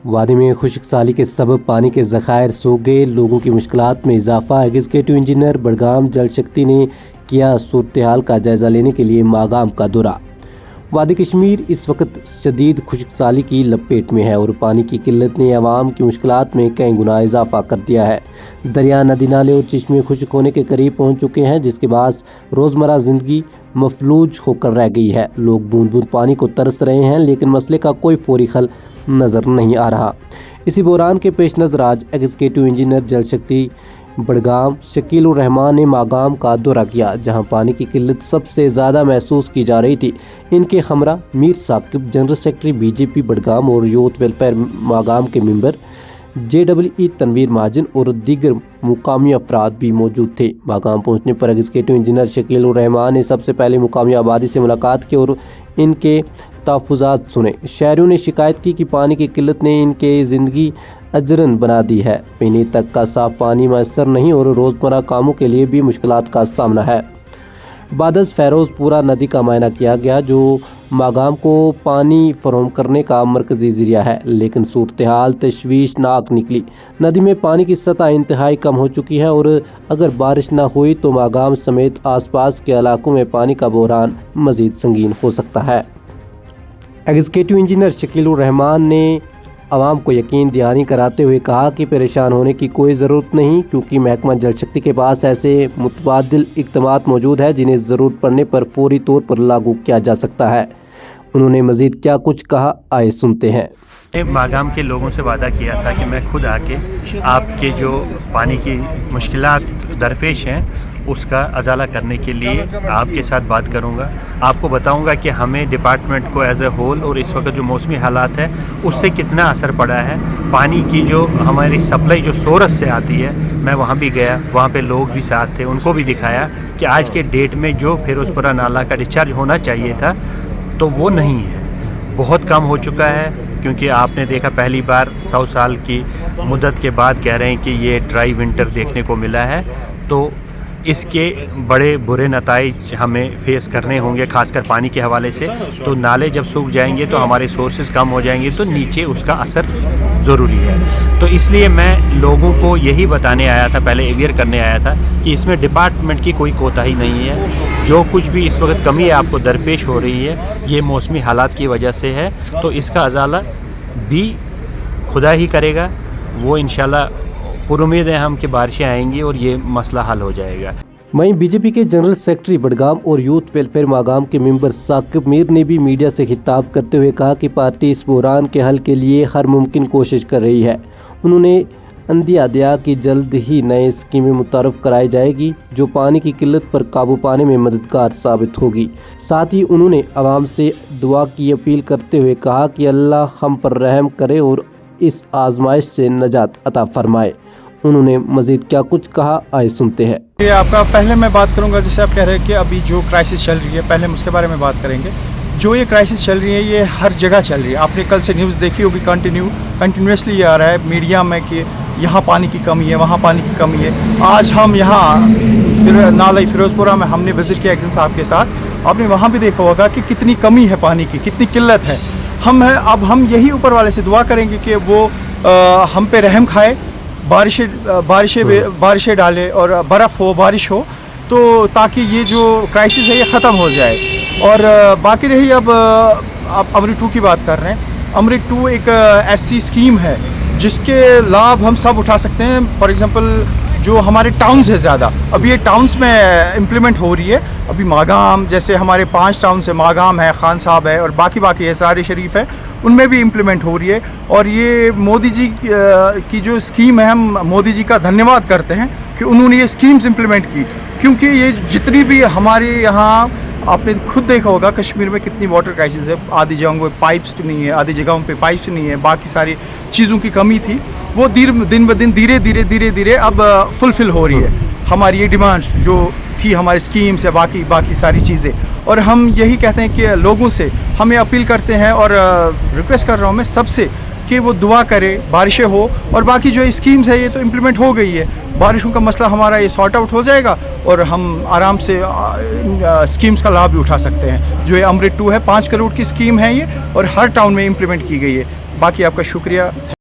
وادی میں خشک سالی کے سبب پانی کے ذخائر سوکھ گئے، لوگوں کی مشکلات میں اضافہ۔ ایگزیکٹو انجینئر بڑگام جل شکتی نے کیا صورتحال کا جائزہ لینے کے لیے ماگام کا دورہ۔ وادی کشمیر اس وقت شدید خشک سالی کی لپیٹ میں ہے اور پانی کی قلت نے عوام کی مشکلات میں کئی گنا اضافہ کر دیا ہے۔ دریا، ندی نالے اور چشمے خشک ہونے کے قریب پہنچ چکے ہیں، جس کے باعث روزمرہ زندگی مفلوج ہو کر رہ گئی ہے۔ لوگ بوند بوند پانی کو ترس رہے ہیں، لیکن مسئلے کا کوئی فوری حل نظر نہیں آ رہا۔ اسی بحران کے پیش نظر آج ایگزیکٹو انجینئر جل شکتی بڑگام شکیل الرحمان نے ماگام کا دورہ کیا، جہاں پانی کی قلت سب سے زیادہ محسوس کی جا رہی تھی۔ ان کے ہمراہ Mir Saqib, general secretary B J P Budgam اور یوتھ ویلفیئر ماگام کے ممبر JEE تنویر مہاجن اور دیگر مقامی افراد بھی موجود تھے۔ ماگام پہنچنے پر ایگزیکٹو انجینئر شکیل الرحمان نے سب سے پہلے مقامی آبادی سے ملاقات کی اور ان کے تحفظات سنے۔ شہریوں نے شکایت کی کہ پانی کی قلت نے ان کی زندگی اجرن بنا دی ہے، پینے تک کا صاف پانی میسر نہیں اور روزمرہ کاموں کے لیے بھی مشکلات کا سامنا ہے۔ بعد از فیروز پورہ ندی کا معائنہ کیا گیا، جو ماگام کو پانی فراہم کرنے کا مرکزی ذریعہ ہے، لیکن صورتحال تشویشناک نکلی۔ ندی میں پانی کی سطح انتہائی کم ہو چکی ہے اور اگر بارش نہ ہوئی تو ماگام سمیت آس پاس کے علاقوں میں پانی کا بحران مزید سنگین ہو سکتا ہے۔ ایگزیکٹو انجینئر شکیل الرحمان نے عوام کو یقین دہانی کراتے ہوئے کہا کہ پریشان ہونے کی کوئی ضرورت نہیں، کیونکہ محکمہ جل شکتی کے پاس ایسے متبادل اقدامات موجود ہیں جنہیں ضرورت پڑنے پر فوری طور پر لاگو کیا جا سکتا ہے۔ انہوں نے مزید کیا کچھ کہا، آئے سنتے ہیں۔ ماگام کے لوگوں سے وعدہ کیا تھا کہ میں خود آ کے آپ کے جو پانی کی مشکلات درپیش ہیں اس کا ازالہ کرنے کے لیے آپ کے ساتھ بات کروں گا۔ آپ کو بتاؤں گا کہ ہمیں ڈپارٹمنٹ کو ایز اے ہول اور اس وقت جو موسمی حالات ہے اس سے کتنا اثر پڑا ہے۔ پانی کی جو ہماری سپلائی جو سورس سے آتی ہے، میں وہاں بھی گیا، وہاں پہ لوگ بھی ساتھ تھے، ان کو بھی دکھایا کہ آج کے ڈیٹ میں جو فیروز پورہ نالہ کا ڈسچارج ہونا چاہیے تھا تو وہ نہیں ہے، بہت کم ہو چکا ہے۔ کیونکہ آپ نے دیکھا پہلی بار 100 سال کی مدت کے بعد کہہ رہے ہیں کہ یہ ڈرائی ونٹر دیکھنے کو ملا ہے، تو اس کے بڑے برے نتائج ہمیں فیس کرنے ہوں گے، خاص کر پانی کے حوالے سے۔ تو نالے جب سوکھ جائیں گے تو ہمارے سورسز کم ہو جائیں گے، تو نیچے اس کا اثر ضروری ہے۔ تو اس لیے میں لوگوں کو یہی بتانے آیا تھا، پہلے اویئر کرنے آیا تھا کہ اس میں ڈپارٹمنٹ کی کوئی کوتاہی نہیں ہے۔ جو کچھ بھی اس وقت کمی آپ کو درپیش ہو رہی ہے یہ موسمی حالات کی وجہ سے ہے، تو اس کا ازالہ بھی خدا ہی کرے گا۔ وہ انشاءاللہ پر امید ہے ہم کہ بارشیں آئیں گی اور یہ مسئلہ حل ہو جائے گا۔ وہیں بی جے پی کے جنرل سیکرٹری بڑگام اور یوتھ ویلفیئر ماگام کے ممبر ثاقب میر نے بھی میڈیا سے خطاب کرتے ہوئے کہا کہ پارٹی اس بحران کے حل کے لیے ہر ممکن کوشش کر رہی ہے۔ انہوں نے اندیا دیا کہ جلد ہی نئے اسکیمیں متعارف کرائی جائے گی جو پانی کی قلت پر قابو پانے میں مددگار ثابت ہوگی۔ ساتھ ہی انہوں نے عوام سے دعا کی اپیل کرتے ہوئے کہا کہ اللہ ہم پر رحم کرے اور اس آزمائش سے نجات عطا فرمائے۔ انہوں نے مزید کیا کچھ کہا، آئے سنتے ہیں۔ آپ کا پہلے میں بات کروں گا، جیسے آپ کہہ رہے ہیں کہ ابھی جو کرائسس چل رہی ہے، پہلے ہم اس کے بارے میں بات کریں گے۔ جو یہ کرائسس چل رہی ہے یہ ہر جگہ چل رہی ہے۔ آپ نے کل سے نیوز دیکھی ہوگی، کنٹینیوسلی یہ آ رہا ہے میڈیا میں کہ یہاں پانی کی کمی ہے، وہاں پانی کی کمی ہے۔ آج ہم یہاں نالہ فیروز پورہ میں ہم نے وزٹ کیا ایکزن صاحب کے ساتھ، آپ نے وہاں بھی دیکھا ہوگا کہ کتنی کمی ہے پانی کی، کتنی قلت ہے۔ اب ہم یہی اوپر والے سے دعا کریں گے کہ وہ ہم پہ رحم کھائے، بارشیں ڈالے اور برف ہو، بارش ہو، تو تاکہ یہ جو کرائسس ہے یہ ختم ہو جائے۔ اور باقی رہی اب امرت 2 کی بات کر رہے ہیں۔ امرت 2 ایک ایسی اسکیم ہے جس کے لابھ ہم سب اٹھا سکتے ہیں۔ فار ایگزامپل جو ہمارے ٹاؤنز ہے زیادہ، ابھی یہ ٹاؤنز میں امپلیمنٹ ہو رہی ہے۔ ابھی ماگام جیسے ہمارے 5 ٹاؤنز ہے، ماگام ہے، خان صاحب ہے اور باقی ہے، سارے شریف ہے، ان میں بھی امپلیمنٹ ہو رہی ہے۔ اور یہ مودی جی کی جو اسکیم ہے، ہم مودی جی کا دھنیواد کرتے ہیں کہ انہوں نے یہ اسکیمز امپلیمنٹ کی، کیونکہ یہ جتنی بھی ہمارے یہاں آپ نے خود دیکھا ہوگا کشمیر میں کتنی واٹر کرائسس ہے، آدھی جگہوں پہ پائپس نہیں ہے، آدھی جگہوں پہ پائپس نہیں ہے، باقی ساری چیزوں کی کمی تھی، وہ دن بہ دن دھیرے اب فلفل ہو رہی ہے۔ ہماری یہ ڈیمانڈس جو تھی ہماری اسکیمس ہے، باقی ساری چیزیں، اور ہم یہی کہتے ہیں کہ لوگوں سے ہمیں اپیل کرتے ہیں اور ریکویسٹ کر رہا ہوں میں سب سے کہ وہ دعا کرے، بارشیں ہو، اور باقی جو اسکیمز ہے یہ تو امپلیمنٹ ہو گئی ہے، بارشوں کا مسئلہ ہمارا یہ سارٹ آؤٹ ہو جائے گا اور ہم آرام سے اسکیمز کا لابھ بھی اٹھا سکتے ہیں۔ جو یہ امرت 2 ہے، 5 کروڑ کی اسکیم ہے یہ، اور ہر ٹاؤن میں امپلیمنٹ کی گئی ہے۔ باقی آپ کا شکریہ۔